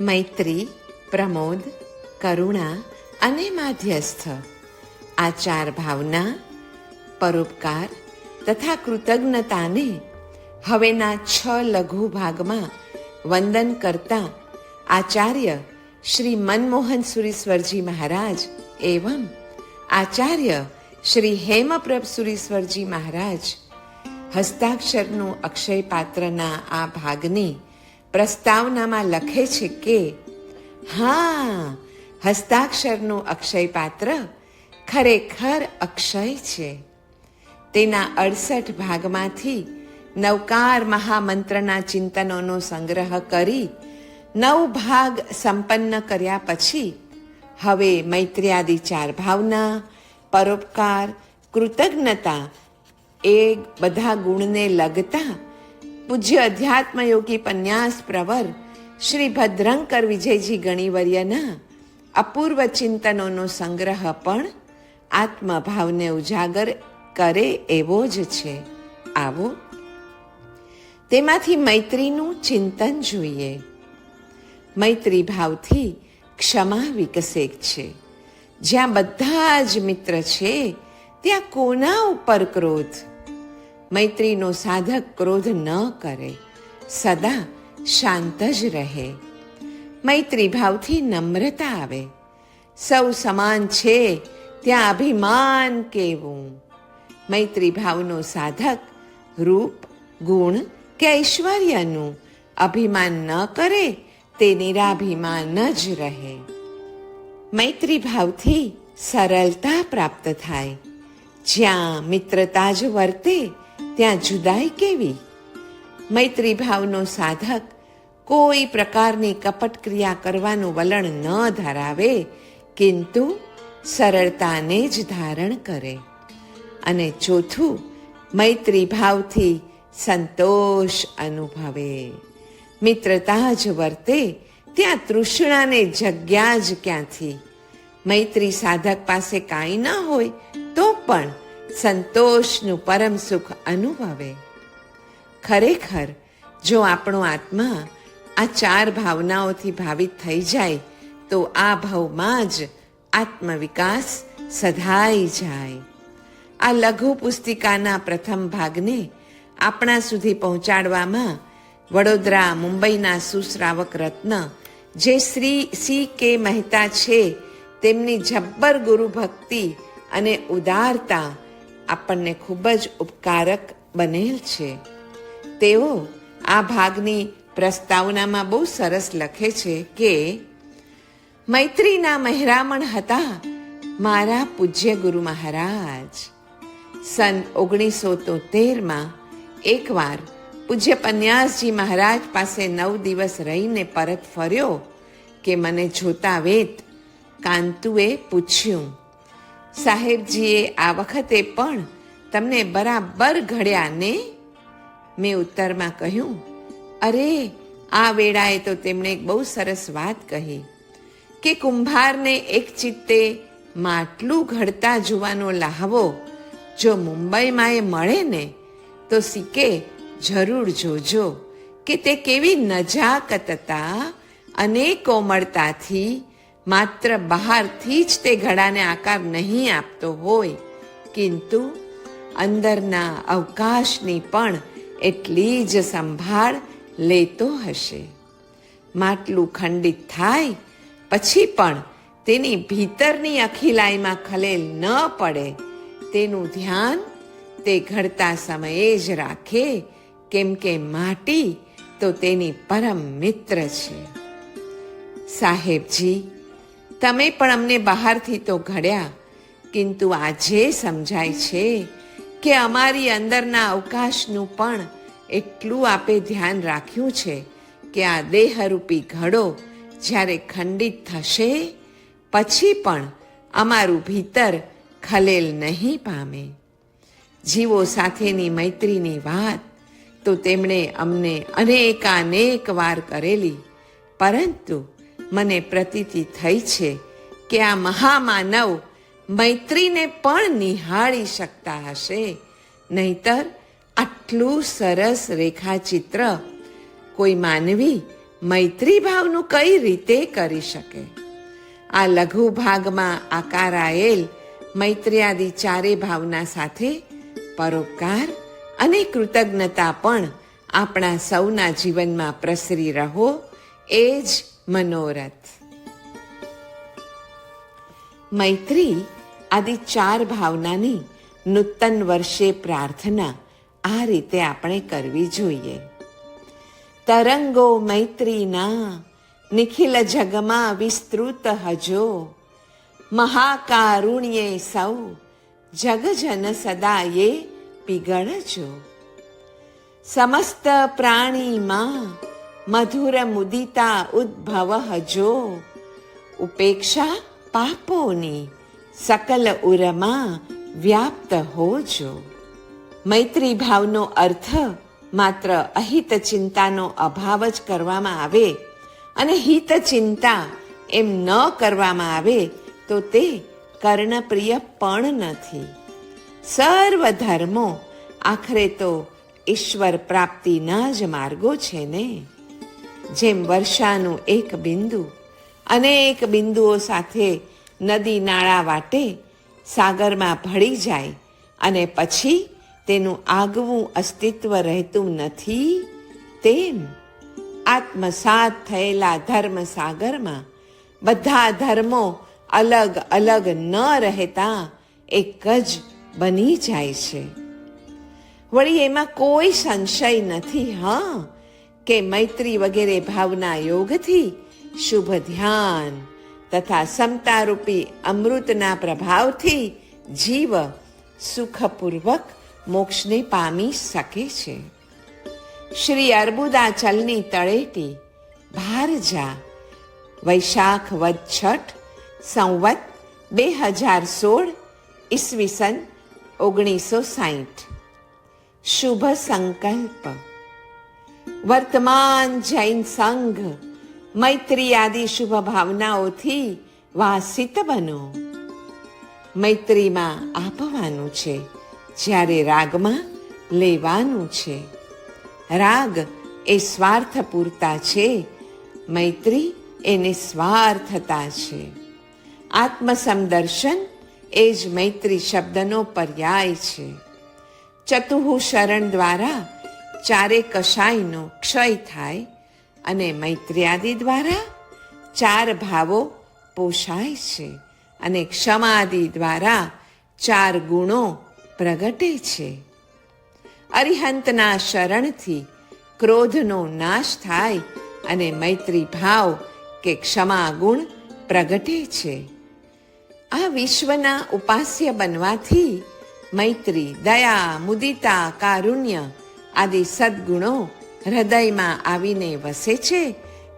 મૈત્રી, પ્રમોદ, કરુણા અને માધ્યસ્થ આ ચાર ભાવના, પરોપકાર તથા કૃતજ્ઞતાને હવેના 6 લઘુ ભાગમાં વંદન કરતા આચાર્ય શ્રી મનમોહન સુરીશ્વરજી મહારાજ એવં આચાર્ય શ્રી હેમપ્રભ સુરીશ્વરજી મહારાજ હસ્તાક્ષરનું અક્ષય પાત્રના આ ભાગની પ્રસ્તાવનામાં લખે છે કે હા, હસ્તાક્ષરનું અક્ષય પાત્ર ખરેખર અક્ષય છે. તેના 68 ભાગમાંથી નવકાર મહામંત્રના ચિંતનોનો સંગ્રહ કરી 9 ભાગ સંપન્ન કર્યા પછી હવે મૈત્ર્યાદિ 4 ભાવના, પરોપકાર, કૃતજ્ઞતા એ બધા ગુણને લગતા પૂજ્ય અધ્યાત્મયોગી પન્યાસ પ્રવર શ્રી ભદ્રંકર વિજયજી ગણીવર્યના અપૂર્વ ચિંતનોનો સંગ્રહ પણ આત્મભાવને ઉજાગર કરે એવો જ છે. આવો તેમાંથી મૈત્રીનું ચિંતન જોઈએ. મૈત્રી ભાવથી ક્ષમા વિકસે છે. જ્યાં બધા જ મિત્ર છે ત્યાં કોના ઉપર ક્રોધ? મૈત્રીનો સાધક ક્રોધ ન કરે, સદા શાંત જ રહે. મૈત્રી ભાવથી નમ્રતા આવે. સૌ સમાન છે ત્યાં અભિમાન કેવું? મૈત્રી ભાવનો સાધક રૂપ, ગુણ કે ઐશ્વર્યનું અભિમાન ન કરે તે નિરાભિમાન જ રહે. મૈત્રી ભાવથી સરળતા પ્રાપ્ત થાય. જ્યાં મિત્રતા જ વર્તે ત્યાં જુદાઈ કેવી? મૈત્રી ભાવનો સાધક કોઈ પ્રકારની કપટ ક્રિયા કરવાનું વલણ ન ધરાવે, કિંતુ સરળતાને જ ધારણ કરે. અને ચોથું, મૈત્રી ભાવથી સંતોષ અનુભવે. મિત્રતા જ વર્તે ત્યાં તૃષ્ણાને જગ્યા જ ક્યાંથી? મૈત્રી સાધક પાસે કાંઈ ન હોય તો પણ સંતોષનું પરમ સુખ અનુભવે. ખરેખર જો આપણો આત્મા આ 4 ભાવનાઓથી ભાવિત થઈ જાય તો આ ભાવમાં જ આત્મવિકાસ સધાઈ જાય. આ લઘુ પુસ્તિકાના પ્રથમ ભાગને આપણા સુધી પહોંચાડવામાં વડોદરા, મુંબઈના સુશ્રાવક રત્ન જે શ્રી C.K. મહેતા છે તેમની જબ્બર ગુરુ ભક્તિ અને ઉદારતા આપણને ખૂબ જ ઉપકારક બનેલ છે. તેઓ આ ભાગની પ્રસ્તાવનામાં બહુ સરસ લખે છે કે મૈત્રીના મહેરામણ હતા મારા પૂજ્ય ગુરુ મહારાજ. સન 1973માં એકવાર પૂજ્ય પન્યાસજી મહારાજ પાસે 9 દિવસ રહીને પરત ફર્યો કે મને જોતા વેત કાંતુએ પૂછ્યું, સાહેબજીએ આ વખતે પણ તમને બરાબર ઘડ્યા ને? મેં ઉત્તરમાં કહ્યું, અરે આ વેળાએ તો તેમણે એક બહુ સરસ વાત કહી કે કુંભારને એક ચિત્તે માટલું ઘડતા જોવાનો લહાવો જો મુંબઈમાં એ મળે ને તો સીકે જરૂર જોજો કે તે કેવી નજાકતતા અને કોમળતાથી માત્ર બહારથી જ તે ઘડાને આકાર નહીં આપતો હોય, કિંતુ અંદરના અવકાશની પણ એટલી જ સંભાળ લેતો હશે. માટલું ખંડિત થાય પછી પણ તેની ભીતરની અખિલાઈમાં ખલેલ ન પડે તેનું ધ્યાન તે ઘડતા સમયે જ રાખે, કેમ કે માટી તો તેની પરમ મિત્ર છે. સાહેબજી, તમે પણ અમને બહારથી તો ઘડ્યા, કિંતુ આજે સમજાય છે કે અમારી અંદરના અવકાશનું પણ એટલું આપે ધ્યાન રાખ્યું છે કે આ દેહરૂપી ઘડો જ્યારે ખંડિત થશે પછી પણ અમારું ભીતર ખલેલ નહીં પામે. જીવો સાથેની મૈત્રીની વાત તો તેમણે અમને અનેક વાર કરેલી, પરંતુ મને પ્રતીતિ થઈ છે કે આ મહામાનવ મૈત્રીને પણ નિહાળી શકતા હશે, નહીતર આટલું સરસ રેખાચિત્ર કોઈ માનવી મૈત્રી ભાવનું કઈ રીતે કરી શકે? આ લઘુ ભાગમાં આકારાયેલ મૈત્ર્યાદિ ચારે ભાવના સાથે પરોપકાર અને કૃતજ્ઞતા પણ આપણા સૌના જીવનમાં પ્રસરી રહો, એ જ મનોરથ. મૈત્રી આદિ ચાર ભાવનાની નૂતન વર્ષે પ્રાર્થના આ રીતે આપણે કરવી જોઈએ. તરંગો મૈત્રીના નિખિલ જગમાં વિસ્તૃત હજો, મહાકારુણ્યે સૌ જગજન સદાયે પીગળજો. સમસ્ત પ્રાણીમાં મધુર મુદિતા ઉદ્ભવ હજો, ઉપેક્ષા પાપોની સકલ ઉરમાં વ્યાપ્ત હોજો. મૈત્રી ભાવનો અર્થ માત્ર અહિત ચિંતાનો અભાવ જ કરવામાં આવે અને હિત ચિંતા એમ ન કરવામાં આવે તો તે કર્ણપ્રિય પણ નથી. સર્વ ધર્મો આખરે તો ઈશ્વર પ્રાપ્તિના જ માર્ગો છે ને. જેમ વર્ષાનું એક બિંદુ અનેક બિંદુઓ સાથે નદી નાળા વાટે સાગરમાં ભળી જાય અને પછી તેનું આગવું અસ્તિત્વ રહેતું નથી, તેમ આત્મસાત થયેલા ધર્મ સાગરમાં બધા ધર્મો અલગ અલગ ન રહેતા એક જ બની જાય છે. વળી એમાં કોઈ સંશય નથી કે મૈત્રી વગેરે ભાવના યોગથી શુભ ધ્યાન તથા સમતારૂપી અમૃતના પ્રભાવથી જીવ સુખપૂર્વક મોક્ષને પામી શકે છે. શ્રી અર્બુદાચલની તળેટી ભારજા વૈશાખ વદ છઠ સંવત 2016 ઈસવીસન 1960. શુભ સંકલ્પ. વર્તમાન જૈન સંઘ મૈત્રી આદિ શુભ ભાવનાઓથી વાસિત બનો. મૈત્રીમાં આપવાનું છે જ્યારે રાગમાં લેવાનું છે. રાગ એ સ્વાર્થ પૂરતા છે, મૈત્રી એ નિસ્વાર્થતા છે. આત્મસમદર્શન એ જ મૈત્રી શબ્દનો પર્યાય છે. ચતુઃ શરણ દ્વારા ચારે કશાયનો ક્ષય થાય અને મૈત્ર્યાદિ દ્વારા ચાર ભાવો પોષાય છે અને ક્ષમાદિ દ્વારા ચાર ગુણો પ્રગટે છે. અરિહંતના શરણથી ક્રોધનો નાશ થાય અને મૈત્રી ભાવ કે ક્ષમા ગુણ પ્રગટે છે. આ વિશ્વના ઉપાસ્ય બનવાથી મૈત્રી, દયા, મુદિતા, કારુણ્ય આદિ સદ્ગુણો હૃદયમાં આવીને વસે છે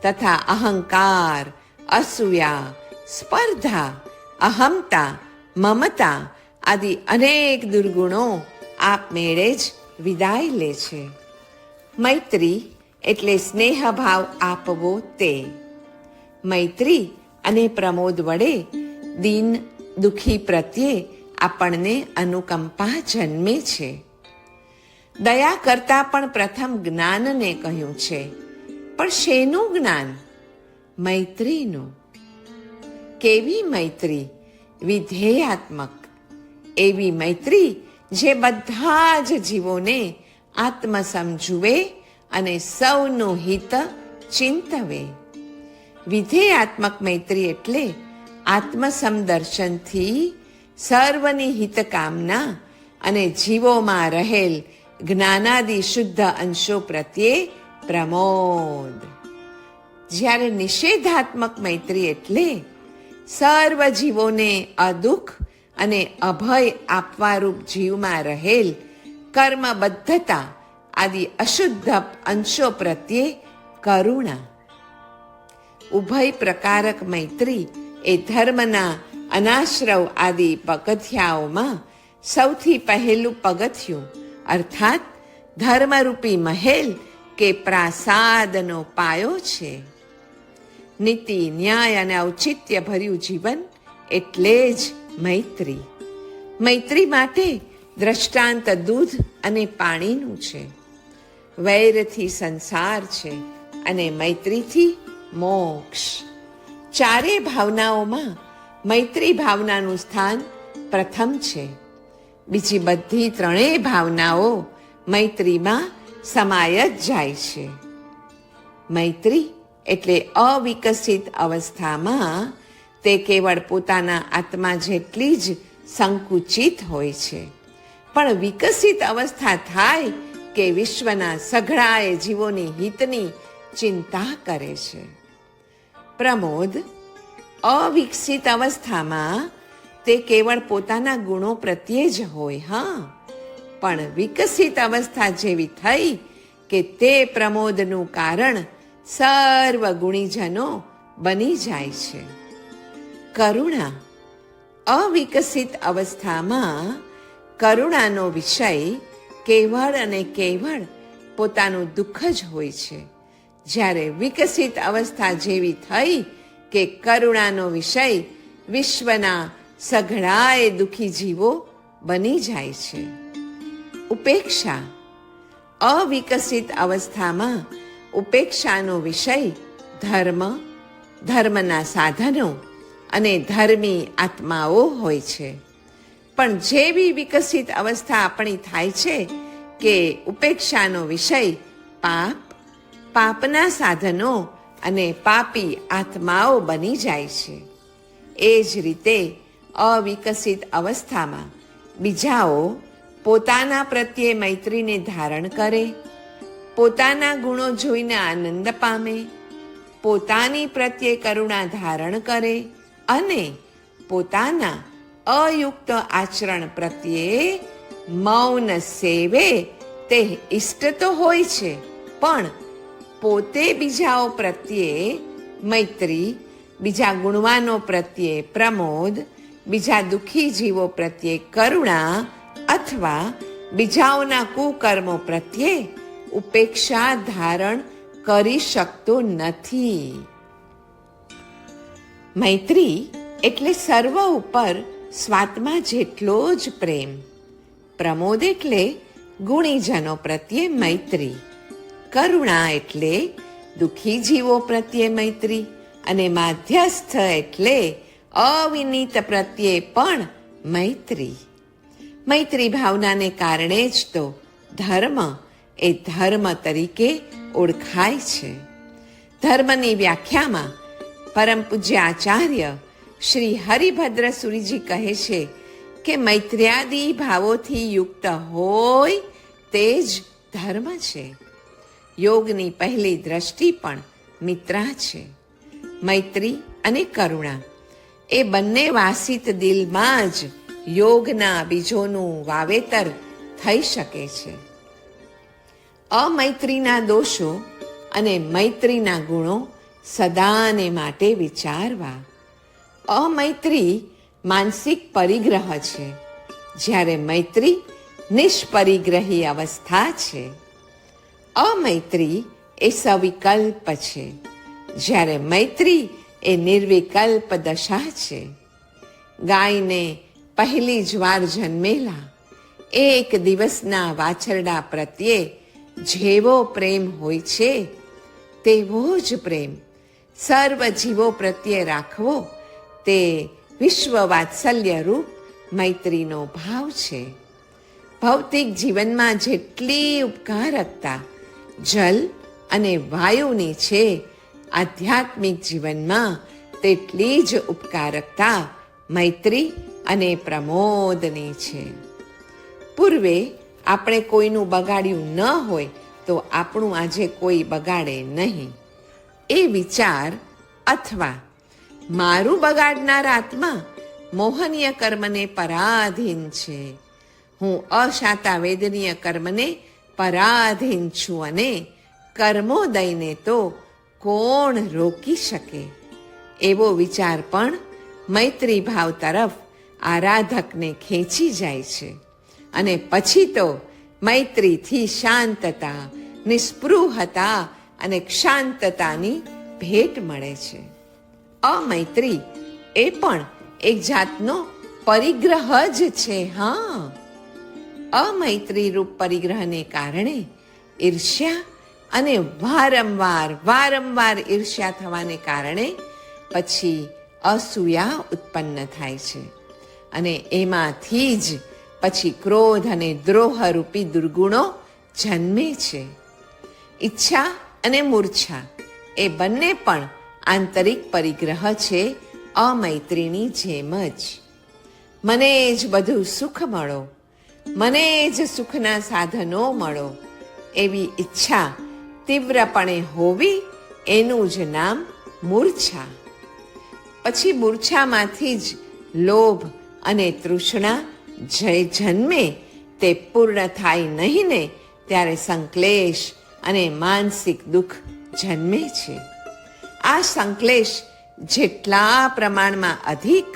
તથા અહંકાર, અસૂયા, સ્પર્ધા, અહમતા, મમતા આદિ અનેક દુર્ગુણો આપમેળે જ વિદાય લે છે. મૈત્રી એટલે સ્નેહભાવ આપવો તે. મૈત્રી અને પ્રમોદ વડે દીન દુઃખી પ્રત્યે આપણને અનુકંપા જન્મે છે. દયા કરતા પણ પ્રથમ જ્ઞાનને કહ્યું છે, પણ શેનું જ્ઞાન? મૈત્રીનું. કેવી મૈત્રી? વિધેયાત્મક. એવી મૈત્રી જે બધા જ જીવોને આત્મસમ જુએ અને સૌનું હિત ચિંતવે. વિધેયાત્મક મૈત્રી એટલે આત્મસમદર્શનથી સર્વની હિતકામના અને જીવોમાં રહેલ જ્ઞાનાદિ શુદ્ધ અંશો પ્રત્યે પ્રમોદ. જ્યારે નિષેધાત્મક મૈત્રી એટલે સર્વ જીવોને અદુઃખ અને અભય આપવારૂપ જીવમાં રહેલ કર્મબદ્ધતા આદિ અશુદ્ધ અંશો પ્રત્યે કરુણા. ઉભય પ્રકારક મૈત્રી એ ધર્મના અનાશ્રવ આદિ પગથિયાઓમાં સૌથી પહેલું પગથિયું અર્થાત ધર્મરૂપી મહેલ કે પ્રાસાદનો પાયો છે. નીતિ, ન્યાય અને ઔચિત્ય ભર્યું જીવન એટલે જ મૈત્રી. મૈત્રી માટે દ્રષ્ટાંત દૂધ અને પાણીનું છે. વૈરથી સંસાર છે અને મૈત્રીથી મોક્ષ. ચારે ભાવનાઓમાં મૈત્રી ભાવનાનું સ્થાન પ્રથમ છે. બીજી બધી ત્રણેય ભાવનાઓ મૈત્રીમાં સમાય જ જાય છે. મૈત્રી એટલે અવિકસિત અવસ્થામાં તે કેવળ પોતાના આત્મા જેટલી જ સંકુચિત હોય છે, પણ વિકસિત અવસ્થા થાય કે વિશ્વના સઘળાએ જીવોની હિતની ચિંતા કરે છે. પ્રમોદ અવિકસિત અવસ્થામાં તે કેવળ પોતાના ગુણો પ્રત્યે જ હોય, પણ વિકસિત અવસ્થા જેવી થઈ કે તે પ્રમોદનું કારણ સર્વ ગુણીજનો બની જાય છે. કરુણા અવિકસિત અવસ્થામાં કરુણાનો વિષય કેવળ અને કેવળ પોતાનું દુઃખ જ હોય છે, જ્યારે વિકસિત અવસ્થા જેવી થઈ કે કરુણાનો વિષય વિશ્વના સઘળાએ દુઃખી જીવો બની જાય છે. ઉપેક્ષા અવિકસિત અવસ્થામાં ઉપેક્ષાનો વિષય ધર્મ, ધર્મના સાધનો અને ધર્મી આત્માઓ હોય છે. પણ જેવી વિકસિત અવસ્થા આપણી થાય છે કે ઉપેક્ષાનો વિષય પાપ, પાપના સાધનો અને પાપી આત્માઓ બની જાય છે. એ જ રીતે અવિકસિત અવસ્થામાં બીજાઓ પોતાના પ્રત્યે મૈત્રીને ધારણ કરે, પોતાના ગુણો જોઈને આનંદ પામે, પોતાની પ્રત્યે કરુણા ધારણ કરે અને પોતાના અયુક્ત આચરણ પ્રત્યે મૌન સેવે તે ઇષ્ટ તો હોય છે, પણ પોતે બીજાઓ પ્રત્યે મૈત્રી, બીજા ગુણવાનો પ્રત્યે પ્રમોદ, બીજા દુઃખી જીવો પ્રત્યે કરુણા અથવા બીજાઓના કુકર્મો પ્રત્યે ઉપેક્ષા ધારણ કરી શકતો નથી. મૈત્રી એટલે સર્વ ઉપર સ્વાત્મા જેટલો જ પ્રેમ. પ્રમોદ એટલે ગુણીજનો પ્રત્યે મૈત્રી. કરુણા એટલે દુઃખી જીવો પ્રત્યે મૈત્રી અને માધ્યસ્થ એટલે અવિનીત પ્રત્યે પણ મૈત્રી. મૈત્રી ભાવનાને કારણે જ તો ધર્મ એ ધર્મ તરીકે ઓળખાય છે. ધર્મની વ્યાખ્યામાં પરમ પૂજ્ય આચાર્ય શ્રી હરિભદ્ર સુરીજી કહે છે કે મૈત્ર્યાદિ ભાવોથી યુક્ત હોય તે જ ધર્મ છે. યોગની પહેલી દ્રષ્ટિ પણ મિત્રા છે. મૈત્રી અને કરુણા એ બંને વાસિત દિલમાં જ યોગના બીજોનું વાવેતર થઈ શકે છે. અમૈત્રીના દોષો અને મૈત્રીના ગુણો સદાને માટે વિચારવા. અમૈત્રી માનસિક પરિગ્રહ છે, જ્યારે મૈત્રી નિષ્પરિગ્રહી અવસ્થા છે. અમૈત્રી એ સવિકલ્પ છે, જ્યારે મૈત્રી એ નિર્વિકલ્પ દશા છે. ગાયને પહેલી જ વાર જન્મેલા એક દિવસના વાછરડા પ્રત્યે જેવો પ્રેમ હોય છે તેવો જ પ્રેમ સર્વ જીવો પ્રત્યે રાખવો તે વિશ્વ વાત્સલ્ય રૂપ મૈત્રીનો ભાવ છે. ભૌતિક જીવનમાં જેટલી ઉપકારકતા જલ અને વાયુની છે, આધ્યાત્મિક જીવનમાં તેટલી જ ઉપકારકતા મૈત્રી અને પ્રમોદની છે. પૂર્વે આપણે કોઈનું બગાડ્યું ન હોય તો આપણું આજે કોઈ બગાડે નહીં એ વિચાર અથવા મારું બગાડનાર આત્મા મોહનીય કર્મને પરાધીન છે, હું અશાતા વેદનીય કર્મને પરાધીન છું અને કર્મોદયને તો કોણ રોકી શકે, એવો વિચાર પણ મૈત્રી ભાવ તરફ આરાધકને ખેંચી જાય છે અને પછી તો મૈત્રીથી શાંતતા, નિસ્પૃહતા અને ક્ષાંતતાની ભેટ મળે છે. અમૈત્રી એ પણ એક જાતનો પરિગ્રહ જ છે. અમૈત્રી રૂપ પરિગ્રહને કારણે ઈર્ષ્યા અને વારંવાર ઈર્ષ્યા થવાને કારણે પછી અસૂયા ઉત્પન્ન થાય છે અને એમાંથી જ પછી ક્રોધ અને દ્રોહ રૂપી દુર્ગુણો જન્મે છે. ઈચ્છા અને મૂર્છા એ બંને પણ આંતરિક પરિગ્રહ છે, અમૈત્રીની જેમ જ. મને જ બધું સુખ મળો, મને જ સુખના સાધનો મળો, એવી ઈચ્છા તીવ્રપણે હોવી, એનું જ નામ મૂર્છા. પછી મૂર્છામાંથી જ લોભ અને તૃષ્ણા જન્મે. તે પૂર્ણ થાય નહીં ને ત્યારે સંક્લેશ અને માનસિક દુઃખ જન્મે છે. આ સંક્લેશ જેટલા પ્રમાણમાં અધિક,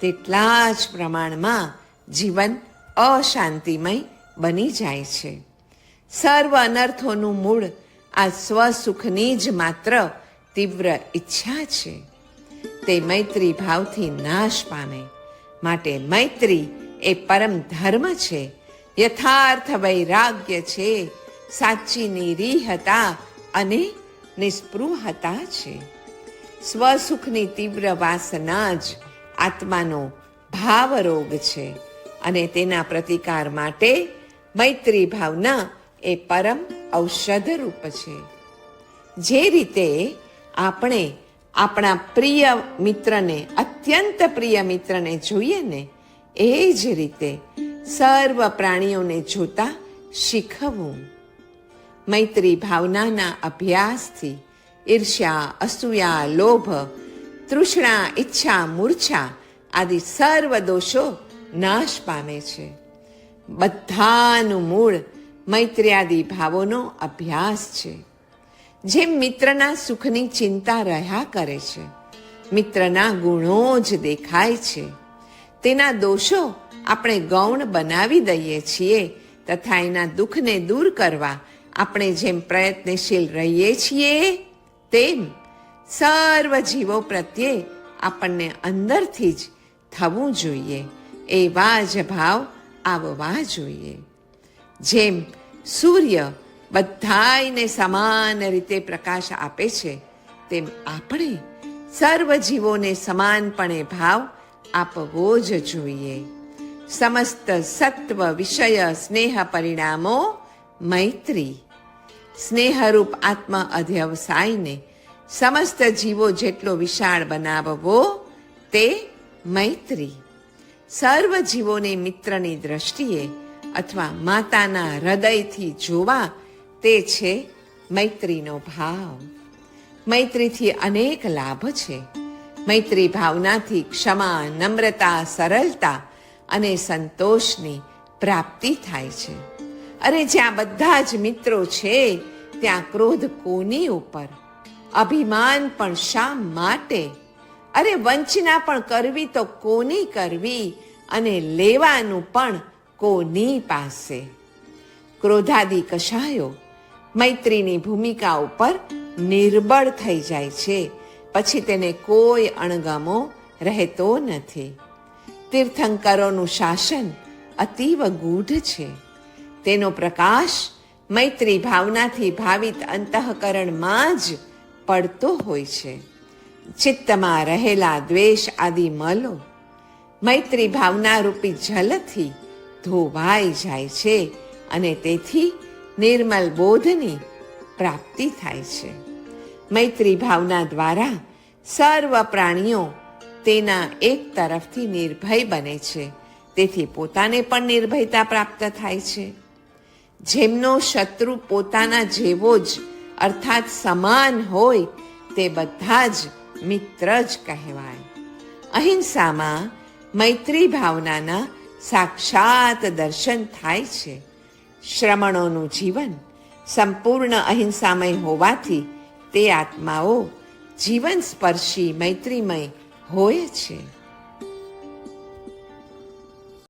તેટલા જ પ્રમાણમાં જીવન અશાંતિમય બની જાય છે. સર્વ અનર્થોનું મૂળ આ સ્વસુખની જ માત્ર તીવ્ર ઈચ્છા છે. તે મૈત્રી ભાવથી નાશ પામે. માટે મૈત્રી એ પરમ ધર્મ છે, યથાર્થ વૈરાગ્ય છે, સાચી નિરીહતા અને નિસ્પૃહતા છે. સ્વસુખની તીવ્ર વાસના જ આત્માનો ભાવરોગ છે અને તેના પ્રતિકાર માટે મૈત્રી ભાવના એ પરમ ઔષધ રૂપ છે. જે રીતે આપણે આપણા પ્રિય મિત્રને, અત્યંત પ્રિય મિત્રને જોઈએ ને, એ જ રીતે સર્વ પ્રાણીઓને જોતા શીખવું. મૈત્રી ભાવનાના અભ્યાસથી ઈર્ષ્યા, અસૂયા, લોભ, તૃષ્ણા, ઈચ્છા, મૂર્છા આદિ સર્વ દોષો નાશ પામે છે. બધાનું મૂળ મૈત્ર્યાદિ ભાવોનો અભ્યાસ છે. જેમ મિત્રના સુખની ચિંતા રહ્યા કરે છે, મિત્રના ગુણો જ દેખાય છે, તેના દોષો આપણે ગૌણ બનાવી દઈએ છીએ, તથા એના દુઃખને દૂર કરવા આપણે જેમ પ્રયત્નશીલ રહીએ છીએ, તેમ સર્વ જીવો પ્રત્યે આપણને અંદરથી જ થવું જોઈએ. એવા જ ભાવ આવવા જોઈએ. જેમ સૂર્ય બધાયને સમાન રીતે પ્રકાશ આપે છે, તેમ આપણે સર્વ જીવોને સમાનપણે ભાવ આપવો જ જોઈએ. સમસ્ત સત્વ વિષય સ્નેહ પરિણામો મૈત્રી. સ્નેહરૂપ આત્મ અધ્યવસાયને સમસ્ત જીવો જેટલો વિશાળ બનાવવો તે મૈત્રી. સર્વ જીવોને મિત્રની દ્રષ્ટિએ અથવા માતાના હૃદયથી જોવા, તે છે મૈત્રીનો ભાવ. મૈત્રીથી અનેક લાભ છે. મૈત્રી ભાવનાથી ક્ષમા, નમ્રતા, સરળતા અને સંતોષની પ્રાપ્તિ થાય છે. અરે જ્યાં બધા જ મિત્રો છે, ત્યાં ક્રોધ કોની ઉપર? અભિમાન પણ શા માટે? અરે વંચના પણ કરવી તો કોની કરવી, અને લેવાનું પણ કોની પાસે? ક્રોધાદિ કશાયો મૈત્રીની ભૂમિકા ઉપર નિર્બળ થઈ જાય છે, પછી તેને કોઈ અણગમો રહેતો નથી. તીર્થંકરોનું શાસન અતીવ ગૂઢ છે. તેનો પ્રકાશ મૈત્રી ભાવનાથી ભાવિત અંતઃકરણમાં જ પડતો હોય છે. ચિત્તમાં રહેલા દ્વેષ આદિ મલો મૈત્રી ભાવના રૂપી જલથી ધોવાઈ જાય છે અને તેથી નિર્મલ બોધની પ્રાપ્તિ થાય છે. મૈત્રી ભાવના દ્વારા સર્વ પ્રાણીઓ તેના એક તરફથી નિર્ભય બને છે, તેથી પોતાને પણ નિર્ભયતા પ્રાપ્ત થાય છે. જેમનો શત્રુ પોતાના જેવો જ અર્થાત સમાન હોય, તે બધા જ મિત્ર જ કહેવાય. અહિંસામાં મૈત્રી ભાવનાના સાક્ષાત દર્શન થાય છે. શ્રમણોનું જીવન સંપૂર્ણ અહિંસામય હોવાથી તે આત્માઓ જીવન સ્પર્શી મૈત્રીમય હોય છે.